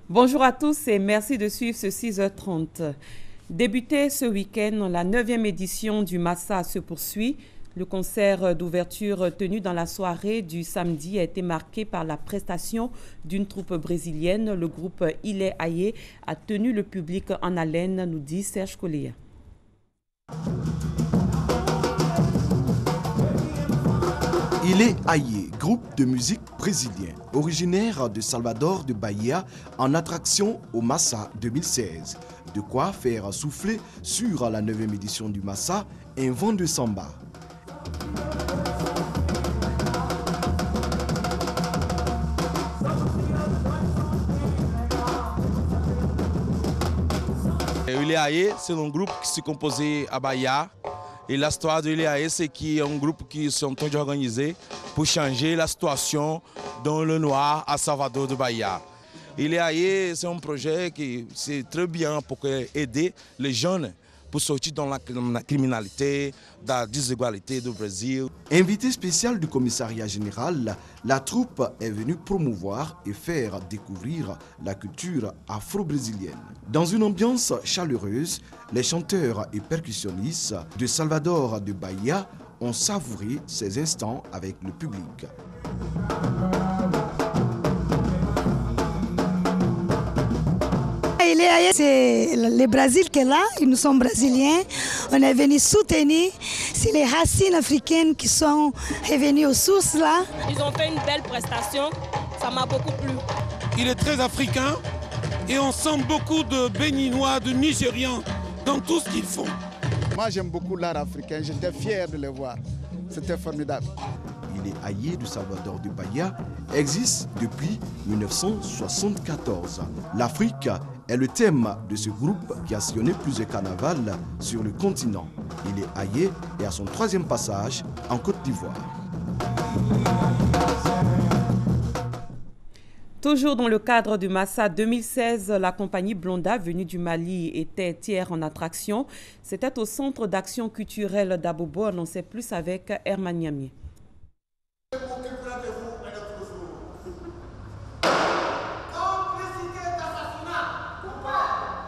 Bonjour à tous et merci de suivre ce 6h30. Débutée ce week-end, la 9e édition du Massa se poursuit. Le concert d'ouverture tenu dans la soirée du samedi a été marqué par la prestation d'une troupe brésilienne. Le groupe Ilé Aye a tenu le public en haleine, nous dit Serge Coléa. Ilé Aye, groupe de musique brésilien, originaire de Salvador de Bahia, en attraction au Massa 2016. De quoi faire souffler sur la 9e édition du Massa un vent de samba. Ilé Aye, c'est un groupe qui s'est composé à Bahia. Et l'histoire de Ilé Aye, c'est qu'il y a un groupe qui sont en train d'organiser pour changer la situation dans le noir à Salvador de Bahia. Ilé Aye, c'est un projet qui c'est très bien pour aider les jeunes pour sortir dans la criminalité, dans la déségalité du Brésil. Invité spécial du commissariat général, la troupe est venue promouvoir et faire découvrir la culture afro-brésilienne. Dans une ambiance chaleureuse, les chanteurs et percussionnistes de Salvador de Bahia ont savouré ces instants avec le public. Ilé Aye, c'est le Brésil qui est là, nous sommes brésiliens. On est venus soutenir, c'est les racines africaines qui sont revenues aux sources là. Ils ont fait une belle prestation, ça m'a beaucoup plu. Il est très africain et on sent beaucoup de Béninois, de Nigérians dans tout ce qu'ils font. Moi j'aime beaucoup l'art africain, j'étais fier de le voir, c'était formidable. Ilé Aye du Salvador de Bahia existe depuis 1974. L'Afrique est le thème de ce groupe qui a sillonné plusieurs carnavals sur le continent. Ilé Aye est à son 3e passage en Côte d'Ivoire. Toujours dans le cadre du Massa 2016, la compagnie Blonda, venue du Mali, était hier en attraction. C'était au Centre d'action culturelle d'Abobo. On en sait plus avec Herman Niamé.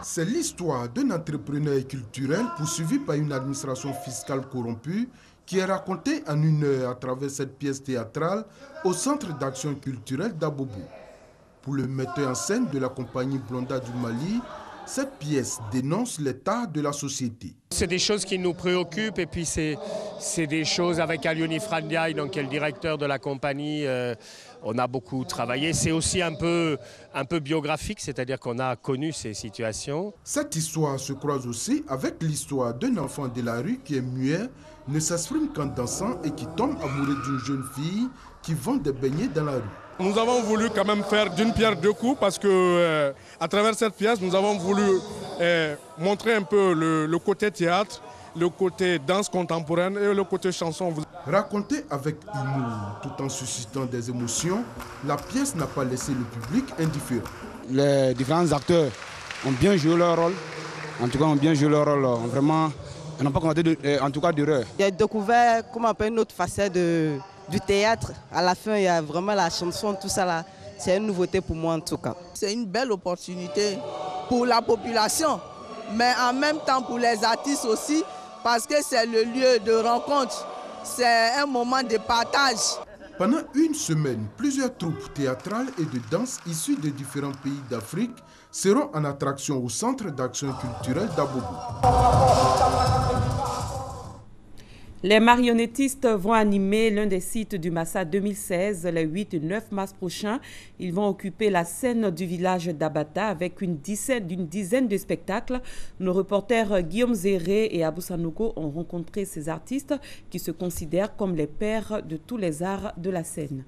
C'est l'histoire d'un entrepreneur culturel poursuivi par une administration fiscale corrompue qui est racontée en 1 heure à travers cette pièce théâtrale au Centre d'action culturelle d'Abobo. Pour le metteur en scène de la compagnie Blonda du Mali, cette pièce dénonce l'état de la société. C'est des choses qui nous préoccupent et puis c'est des choses avec Alioni Frandiaï, donc qui est le directeur de la compagnie. On a beaucoup travaillé. C'est aussi un peu biographique, c'est-à-dire qu'on a connu ces situations. Cette histoire se croise aussi avec l'histoire d'un enfant de la rue qui est muet, ne s'exprime qu'en dansant et qui tombe amoureux d'une jeune fille qui vend des beignets dans la rue. Nous avons voulu quand même faire d'une pierre deux coups parce que à travers cette pièce, nous avons voulu montrer un peu le côté théâtre, le côté danse contemporaine et le côté chanson. Racontée avec humour tout en suscitant des émotions, la pièce n'a pas laissé le public indifférent. Les différents acteurs ont bien joué leur rôle. En tout cas, ont bien joué leur rôle. Vraiment, ils n'ont pas commenté en tout cas d'erreur. J'ai découvert une autre facette du théâtre. À la fin, il y a vraiment la chanson, tout ça là. C'est une nouveauté pour moi en tout cas. C'est une belle opportunité pour la population, mais en même temps pour les artistes aussi, parce que c'est le lieu de rencontre, c'est un moment de partage. Pendant une semaine, plusieurs troupes théâtrales et de danse issues de différents pays d'Afrique seront en attraction au Centre d'action culturelle d'Abobo. Les marionnettistes vont animer l'un des sites du Massa 2016 les 8 et 9 mars prochains. Ils vont occuper la scène du village d'Abata avec une dizaine de spectacles. Nos reporters Guillaume Zéré et Abou Sanogo ont rencontré ces artistes qui se considèrent comme les pères de tous les arts de la scène.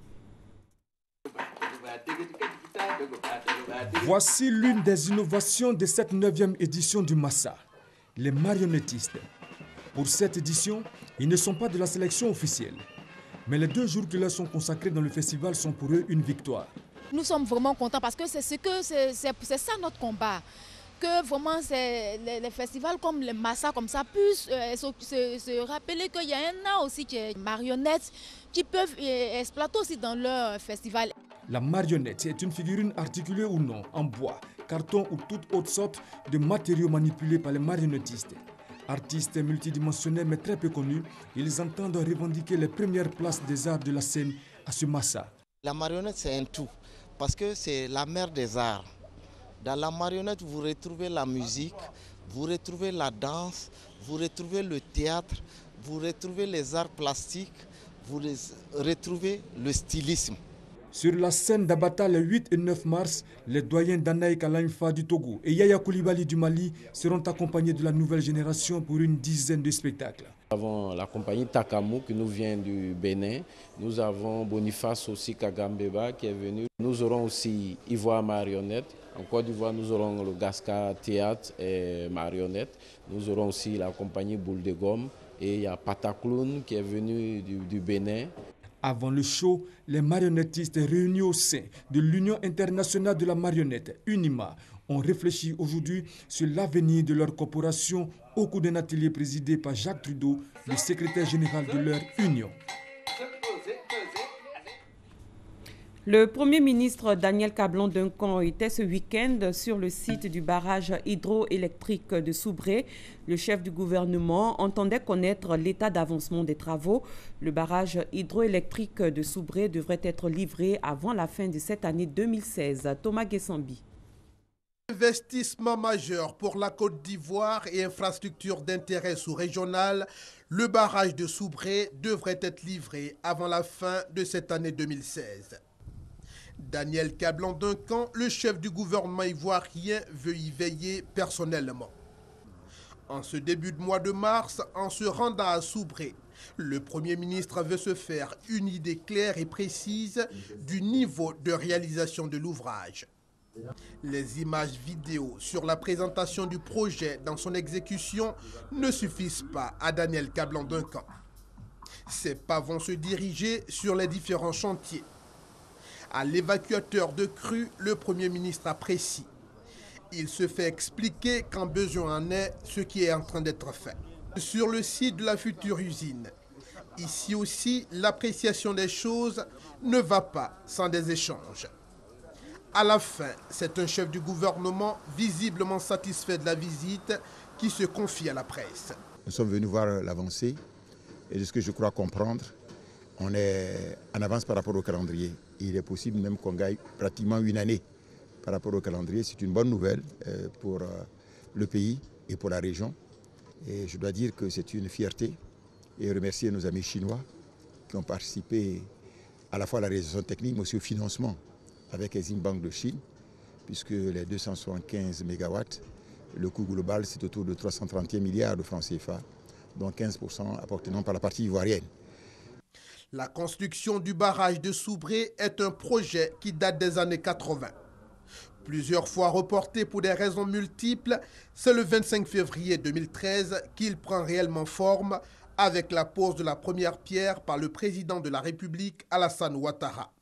Voici l'une des innovations de cette 9e édition du Massa, les marionnettistes. Pour cette édition, ils ne sont pas de la sélection officielle. Mais les 2 jours qui leur sont consacrés dans le festival sont pour eux une victoire. Nous sommes vraiment contents parce que c'est ça notre combat. que vraiment les festivals comme le Massa comme ça puissent se rappeler qu'il y a un art aussi qui est marionnette qui peuvent exploiter aussi dans leur festival. La marionnette est une figurine articulée ou non en bois, carton ou toute autre sorte de matériaux manipulés par les marionnettistes. Artistes multidimensionnels mais très peu connus, ils entendent revendiquer les premières places des arts de la scène à ce Massa. La marionnette c'est un tout, parce que c'est la mère des arts. Dans la marionnette, vous retrouvez la musique, vous retrouvez la danse, vous retrouvez le théâtre, vous retrouvez les arts plastiques, vous retrouvez le stylisme. Sur la scène d'Abata le 8 et 9 mars, les doyens Danaï Kalaïfa du Togo et Yaya Koulibaly du Mali seront accompagnés de la nouvelle génération pour une dizaine de spectacles. Nous avons la compagnie Takamou qui nous vient du Bénin. Nous avons Boniface aussi Kagambeba qui est venu. Nous aurons aussi Ivoire Marionnette. En Côte d'Ivoire, nous aurons le Gasca Théâtre et Marionnette. Nous aurons aussi la compagnie Boule de Gomme. Et il y a Patacloun qui est venu du Bénin. Avant le show, les marionnettistes réunis au sein de l'Union internationale de la marionnette, UNIMA, ont réfléchi aujourd'hui sur l'avenir de leur corporation au cours d'un atelier présidé par Jacques Trudeau, le secrétaire général de leur union. Le Premier ministre Daniel Kablan-Duncan était ce week-end sur le site du barrage hydroélectrique de Soubré. Le chef du gouvernement entendait connaître l'état d'avancement des travaux. Le barrage hydroélectrique de Soubré devrait être livré avant la fin de cette année 2016. Thomas Guessambi. Investissement majeur pour la Côte d'Ivoire et infrastructure d'intérêt sous-régional, le barrage de Soubré devrait être livré avant la fin de cette année 2016. Daniel Kablan-Duncan, le chef du gouvernement ivoirien, veut y veiller personnellement. En ce début de mois de mars, en se rendant à Soubré, le Premier ministre veut se faire une idée claire et précise du niveau de réalisation de l'ouvrage. Les images vidéo sur la présentation du projet dans son exécution ne suffisent pas à Daniel Kablan-Duncan. Ses pas vont se diriger sur les différents chantiers. À l'évacuateur de crue, le Premier ministre apprécie. Il se fait expliquer quand besoin en est ce qui est en train d'être fait. Sur le site de la future usine, ici aussi, l'appréciation des choses ne va pas sans des échanges. À la fin, c'est un chef du gouvernement visiblement satisfait de la visite qui se confie à la presse. Nous sommes venus voir l'avancée et de ce que je crois comprendre, on est en avance par rapport au calendrier. Il est possible même qu'on gagne pratiquement une année par rapport au calendrier. C'est une bonne nouvelle pour le pays et pour la région. Et je dois dire que c'est une fierté et remercier nos amis chinois qui ont participé à la fois à la réalisation technique mais aussi au financement avec Exim Bank de Chine, puisque les 275 MW, le coût global c'est autour de 331 milliards de francs CFA, dont 15% appartenant par la partie ivoirienne. La construction du barrage de Soubré est un projet qui date des années 80. Plusieurs fois reporté pour des raisons multiples, c'est le 25 février 2013 qu'il prend réellement forme avec la pose de la première pierre par le président de la République, Alassane Ouattara.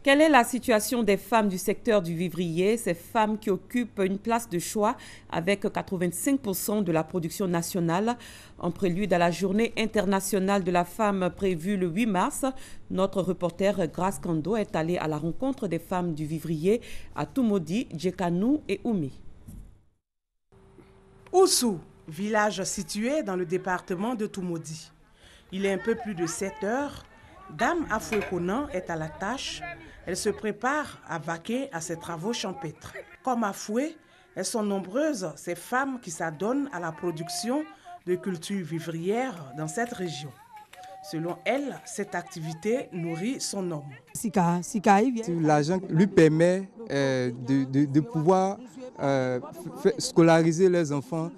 Quelle est la situation des femmes du secteur du vivrier, ces femmes qui occupent une place de choix avec 85% de la production nationale? En prélude à la journée internationale de la femme prévue le 8 mars, notre reporter Grace Kando est allée à la rencontre des femmes du vivrier à Toumoudi, Djekanou et Oumi. Oussou, village situé dans le département de Toumoudi. Il est un peu plus de 7 heures. Dame Afoué-Konan est à la tâche. Elle se prépare à vaquer à ses travaux champêtres. Comme Afoué, elles sont nombreuses ces femmes qui s'adonnent à la production de cultures vivrières dans cette région. Selon elle, cette activité nourrit son homme. L'argent lui permet de pouvoir scolariser les enfants.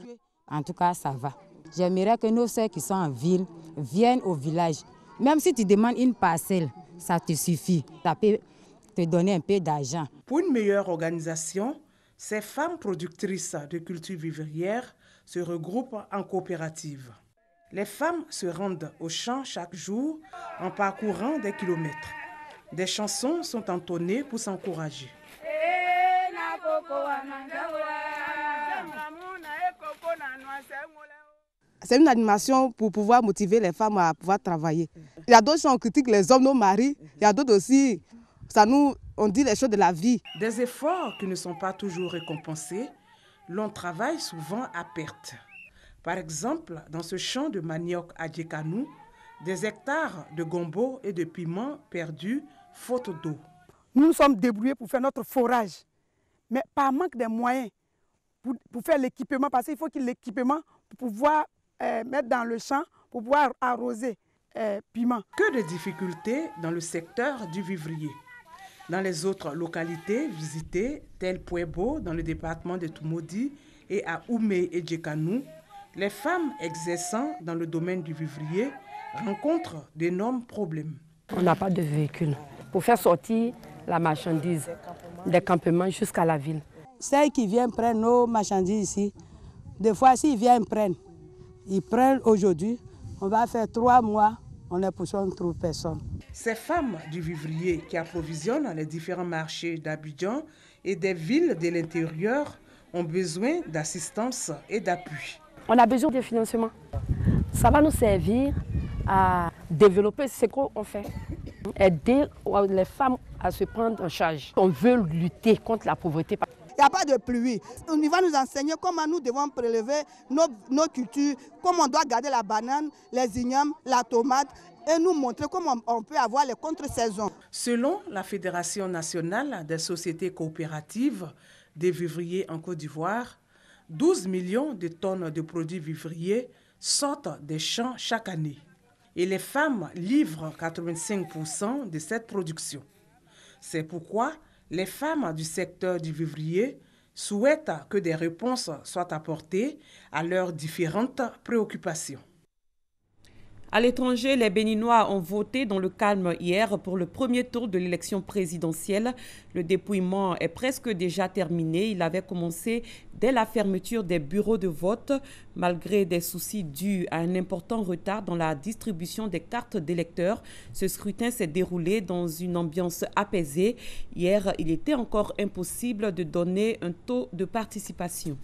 En tout cas, ça va. J'aimerais que nos sœurs qui sont en ville viennent au village. Même si tu demandes une parcelle, ça te suffit. Ça peut te donner un peu d'argent. Pour une meilleure organisation, ces femmes productrices de cultures vivrières se regroupent en coopérative. Les femmes se rendent au champ chaque jour en parcourant des kilomètres. Des chansons sont entonnées pour s'encourager. C'est une animation pour pouvoir motiver les femmes à pouvoir travailler. Il y a d'autres gens qui critiquent les hommes, nos maris. Il y a d'autres aussi, on dit les choses de la vie. Des efforts qui ne sont pas toujours récompensés, l'on travaille souvent à perte. Par exemple, dans ce champ de manioc à Djekanou, des hectares de gombo et de piments perdus faute d'eau. Nous nous sommes débrouillés pour faire notre forage, mais par manque de moyens pour faire l'équipement, parce qu'il faut qu'il y ait l'équipement pour pouvoir mettre dans le champ, pour pouvoir arroser piment. Que de difficultés dans le secteur du vivrier. Dans les autres localités visitées, telles Puebo dans le département de Toumoudi et à Oumé et Djekanou, les femmes exerçant dans le domaine du vivrier rencontrent d'énormes problèmes. On n'a pas de véhicule pour faire sortir la marchandise des campements jusqu'à la ville. Celles qui viennent prendre nos marchandises ici, des fois s'ils viennent prendre, ils prennent aujourd'hui, on va faire 3 mois, on ne trouve personne. Ces femmes du vivrier qui approvisionnent les différents marchés d'Abidjan et des villes de l'intérieur ont besoin d'assistance et d'appui. On a besoin de financement. Ça va nous servir à développer ce qu'on fait, aider les femmes à se prendre en charge. On veut lutter contre la pauvreté. Il n'y a pas de pluie. On va nous enseigner comment nous devons prélever nos cultures, comment on doit garder la banane, les ignames, la tomate et nous montrer comment on peut avoir les contre-saisons. Selon la Fédération nationale des sociétés coopératives des vivriers en Côte d'Ivoire, 12 millions de tonnes de produits vivriers sortent des champs chaque année. Et les femmes livrent 85% de cette production. C'est pourquoi les femmes du secteur du vivrier souhaitent que des réponses soient apportées à leurs différentes préoccupations. À l'étranger, les Béninois ont voté dans le calme hier pour le premier tour de l'élection présidentielle. Le dépouillement est presque déjà terminé. Il avait commencé dès la fermeture des bureaux de vote. Malgré des soucis dus à un important retard dans la distribution des cartes d'électeurs, ce scrutin s'est déroulé dans une ambiance apaisée. Hier, il était encore impossible de donner un taux de participation.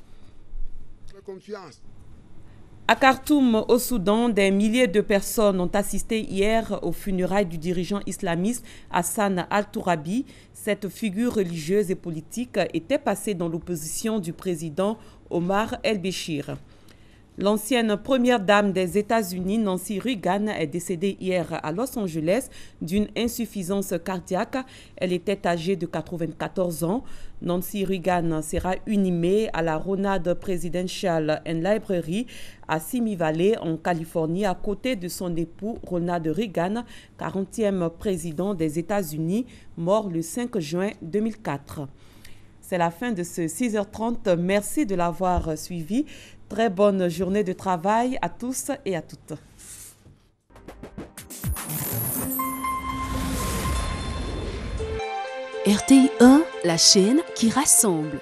À Khartoum, au Soudan, des milliers de personnes ont assisté hier aux funérailles du dirigeant islamiste Hassan al-Tourabi. Cette figure religieuse et politique était passée dans l'opposition du président Omar el-Béchir. L'ancienne première dame des États-Unis, Nancy Reagan, est décédée hier à Los Angeles d'une insuffisance cardiaque. Elle était âgée de 94 ans. Nancy Reagan sera inhumée à la Ronald Presidential and Library à Simi Valley, en Californie, à côté de son époux Ronald Reagan, 40e président des États-Unis, mort le 5 juin 2004. C'est la fin de ce 6h30. Merci de l'avoir suivi. Très bonne journée de travail à tous et à toutes. RTI 1, la chaîne qui rassemble.